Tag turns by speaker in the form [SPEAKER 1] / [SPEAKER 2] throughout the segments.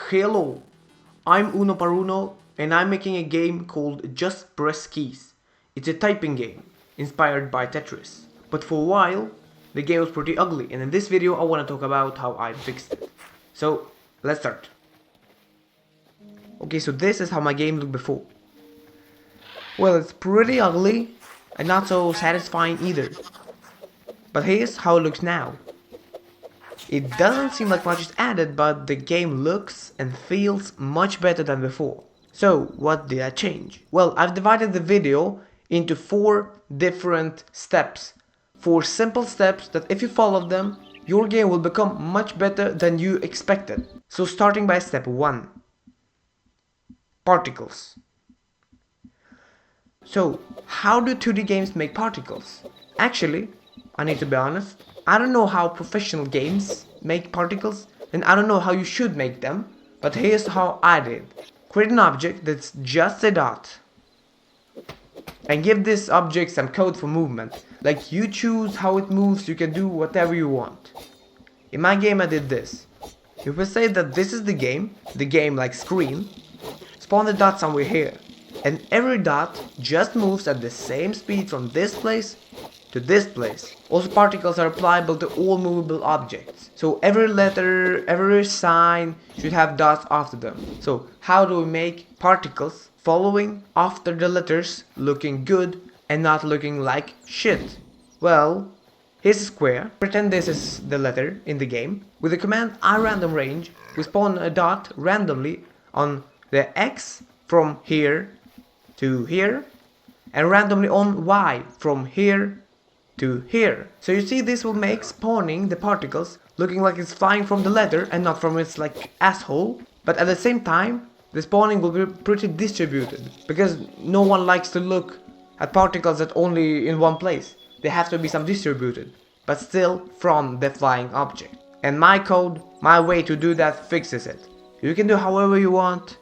[SPEAKER 1] Hello, I'm Uno Paruno and I'm making a game called Just Press Keys. It's a typing game, inspired by Tetris. But for a while, the game was pretty ugly, and in this video I want to talk about how I fixed it. So, let's start. Okay, so this is how my game looked before. Well, it's pretty ugly and not so satisfying either. But here's how it looks now. It doesn't seem like much is added, but the game looks and feels much better than before. So, what did I change? Well, I've divided the video into 4 different steps. 4 simple steps that if you follow them, your game will become much better than you expected. So starting by step 1. Particles. So, how do 2D games make particles? Actually, I need to be honest, I don't know how professional games make particles, and I don't know how you should make them, but here's how I did. Create an object that's just a dot, and give this object some code for movement. Like, you choose how it moves, you can do whatever you want. In my game I did this. If we say that this is the game like screen, spawn the dot somewhere here, and every dot just moves at the same speed from this place to this place. Also, particles are applicable to all movable objects. So every letter, every sign should have dots after them. So how do we make particles following after the letters looking good and not looking like shit? Well, here's a square. Pretend this is the letter in the game. With the command iRandomRange, we spawn a dot randomly on the X from here to here, and randomly on Y from here to here. So you see, this will make spawning the particles looking like it's flying from the letter and not from its like asshole. But at the same time, the spawning will be pretty distributed, because no one likes to look at particles that only in one place. They have to be some distributed, but still from the flying object. And my code, my way to do that fixes it. You can do however you want.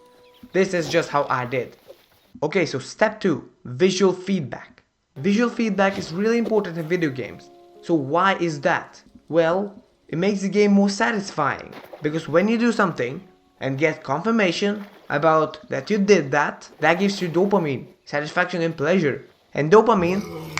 [SPEAKER 1] This is just how I did. Okay, so step 2, visual feedback. Visual feedback is really important in video games. So why is that? Well, it makes the game more satisfying, because when you do something and get confirmation about that you did that, that gives you dopamine, satisfaction and pleasure. And dopamine,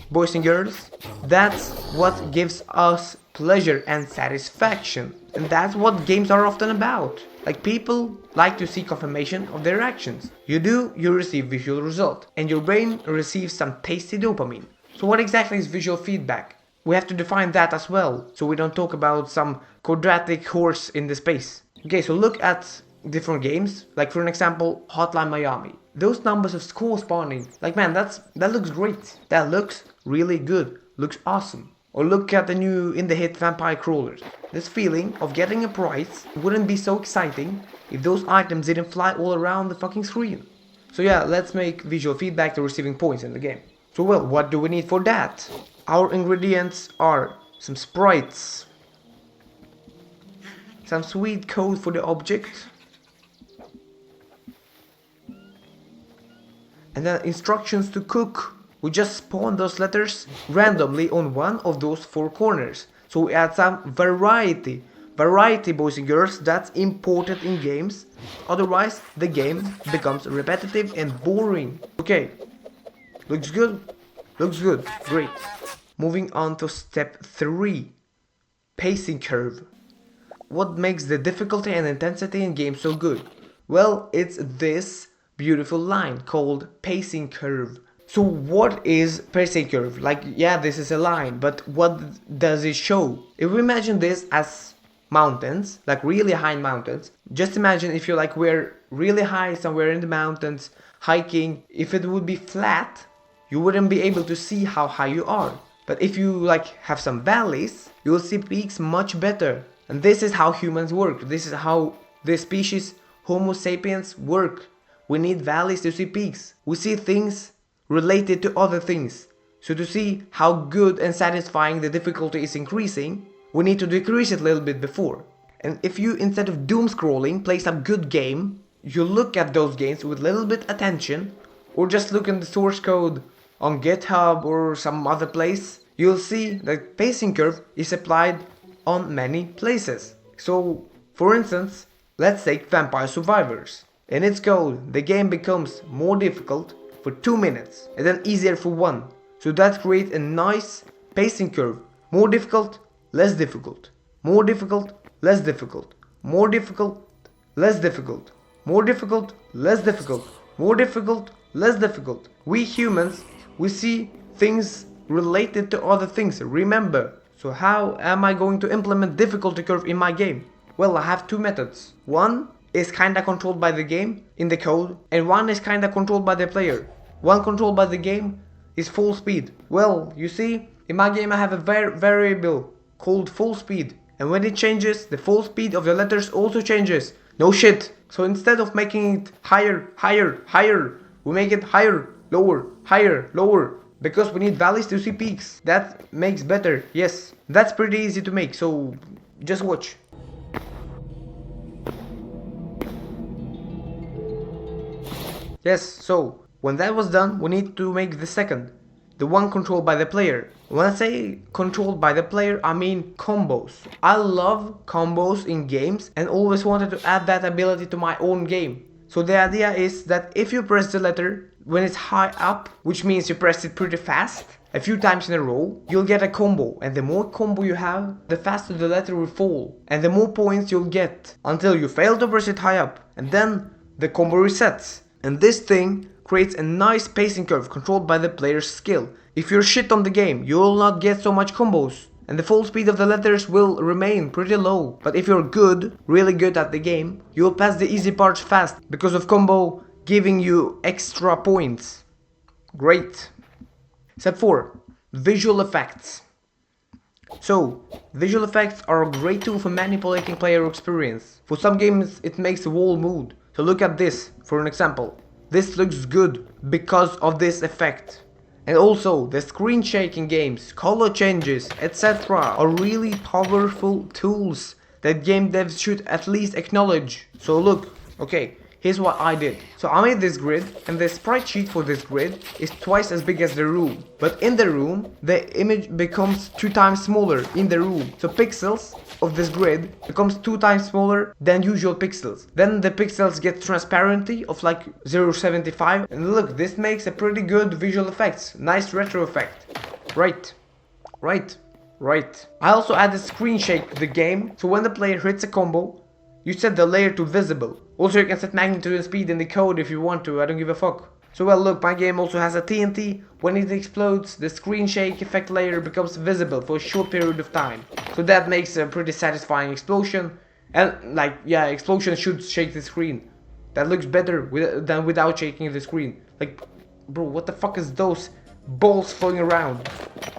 [SPEAKER 1] boys and girls, that's what gives us pleasure and satisfaction. And that's what games are often about. Like, people like to see confirmation of their actions. You do, you receive visual result, and your brain receives some tasty dopamine. So what exactly is visual feedback? We have to define that as well, so we don't talk about some quadratic horse in the space. Okay, so look at different games, like for an example, Hotline Miami. Those numbers of score spawning, like, man, that looks great. That looks really good, looks awesome. Or look at the new in the hit Vampire Crawlers. This feeling of getting a prize wouldn't be so exciting if those items didn't fly all around the fucking screen. So yeah, let's make visual feedback the receiving points in the game. So well, what do we need for that? Our ingredients are some sprites, some sweet code for the object, and then instructions to cook. We just spawn those letters randomly on one of those 4 corners. So we add some variety. Variety, boys and girls, that's important in games. Otherwise, the game becomes repetitive and boring. Okay, looks good? Looks good, great. Moving on to step 3, pacing curve. What makes the difficulty and intensity in games so good? Well, it's this beautiful line called pacing curve. So what is pacing curve? Like, yeah, this is a line, but what does it show? If we imagine this as mountains, like really high mountains, just imagine if we're really high somewhere in the mountains, hiking. If it would be flat, you wouldn't be able to see how high you are. But if you have some valleys, you will see peaks much better. And this is how humans work. This is how the species Homo sapiens work. We need valleys to see peaks. We see things related to other things. So to see how good and satisfying the difficulty is increasing, we need to decrease it a little bit before. And if you, instead of doom scrolling, play some good game, you look at those games with a little bit attention, or just look in the source code on GitHub or some other place, you'll see that pacing curve is applied on many places. So, for instance, let's take Vampire Survivors. In its code, the game becomes more difficult for 2 minutes and then easier for 1. So that creates a nice pacing curve. More difficult, less difficult. More difficult, less difficult. More difficult, less difficult. More difficult, less difficult. More difficult, less difficult. We humans, we see things related to other things, remember. So how am I going to implement difficulty curve in my game? Well, I have 2 methods. One is kinda controlled by the game in the code, and one is kinda controlled by the player. One controlled by the game is full speed. Well, you see, in my game I have a variable called full speed, and when it changes, the full speed of the letters also changes. No shit. So instead of making it higher, higher, higher, we make it higher, lower, higher, lower, because we need valleys to see peaks. That makes better, yes. That's pretty easy to make, so just watch. Yes, so when that was done, we need to make the second, the one controlled by the player. When I say controlled by the player, I mean combos. I love combos in games and always wanted to add that ability to my own game. So the idea is that if you press the letter when it's high up, which means you press it pretty fast, a few times in a row, you'll get a combo. And the more combo you have, the faster the letter will fall. And the more points you'll get, until you fail to press it high up. And then the combo resets. And this thing creates a nice pacing curve controlled by the player's skill. If you're shit on the game, you will not get so much combos, and the full speed of the letters will remain pretty low. But if you're good, really good at the game, you will pass the easy parts fast because of combo giving you extra points. Great. Step 4. Visual effects. So, visual effects are a great tool for manipulating player experience. For some games it makes the whole mood. So look at this for an example. This looks good because of this effect. And also, the screen shaking games, color changes, etc. are really powerful tools that game devs should at least acknowledge. So look, okay, here's what I did. So I made this grid, and the sprite sheet for this grid is twice as big as the room. But in the room, the image becomes 2 times smaller in the room. So pixels of this grid becomes 2 times smaller than usual pixels. Then the pixels get transparency of like 0.75. And look, this makes a pretty good visual effects. Nice retro effect. Right. I also added screen shake to the game. So when the player hits a combo, you set the layer to visible. Also, you can set magnitude and speed in the code if you want to, I don't give a fuck. So well, look, my game also has a TNT. When it explodes, the screen shake effect layer becomes visible for a short period of time. So that makes a pretty satisfying explosion. And like, yeah, explosion should shake the screen. That looks better than without shaking the screen. Like, bro, what the fuck is those balls floating around?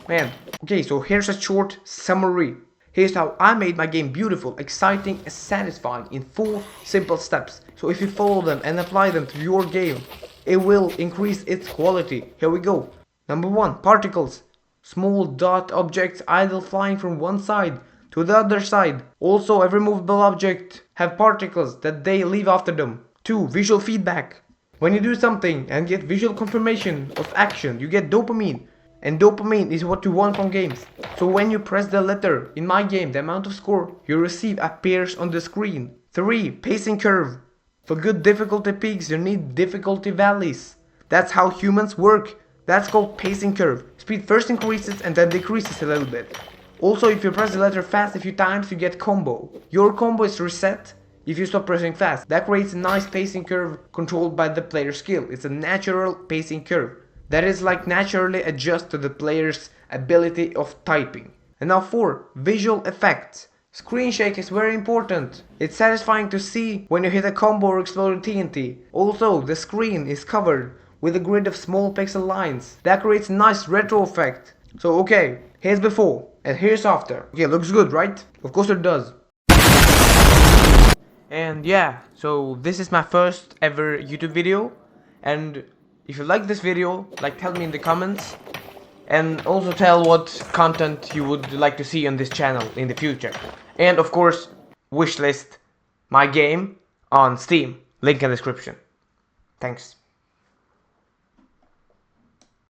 [SPEAKER 1] Man. Okay, so here's a short summary. Here's how I made my game beautiful, exciting and satisfying in 4 simple steps. So if you follow them and apply them to your game, it will increase its quality. Here we go. Number 1, particles. Small dot objects idle flying from one side to the other side. Also, every movable object have particles that they leave after them. 2, visual feedback. When you do something and get visual confirmation of action, you get dopamine. And dopamine is what you want from games. So when you press the letter, in my game, the amount of score you receive appears on the screen. 3, pacing curve. For good difficulty peaks, you need difficulty valleys. That's how humans work. That's called pacing curve. Speed first increases and then decreases a little bit. Also, if you press the letter fast a few times, you get combo. Your combo is reset if you stop pressing fast. That creates a nice pacing curve controlled by the player's skill. It's a natural pacing curve that is like naturally adjust to the player's ability of typing. And now 4, visual effects. Screen shake is very important. It's satisfying to see when you hit a combo or explode a TNT. Also, the screen is covered with a grid of small pixel lines. That creates a nice retro effect. So okay, here's before and here's after. Okay, looks good, right? Of course it does. And yeah, so this is my first ever YouTube video. And if you like this video, like, tell me in the comments. And also tell what content you would like to see on this channel in the future. And of course, wishlist my game on Steam. Link in the description. Thanks.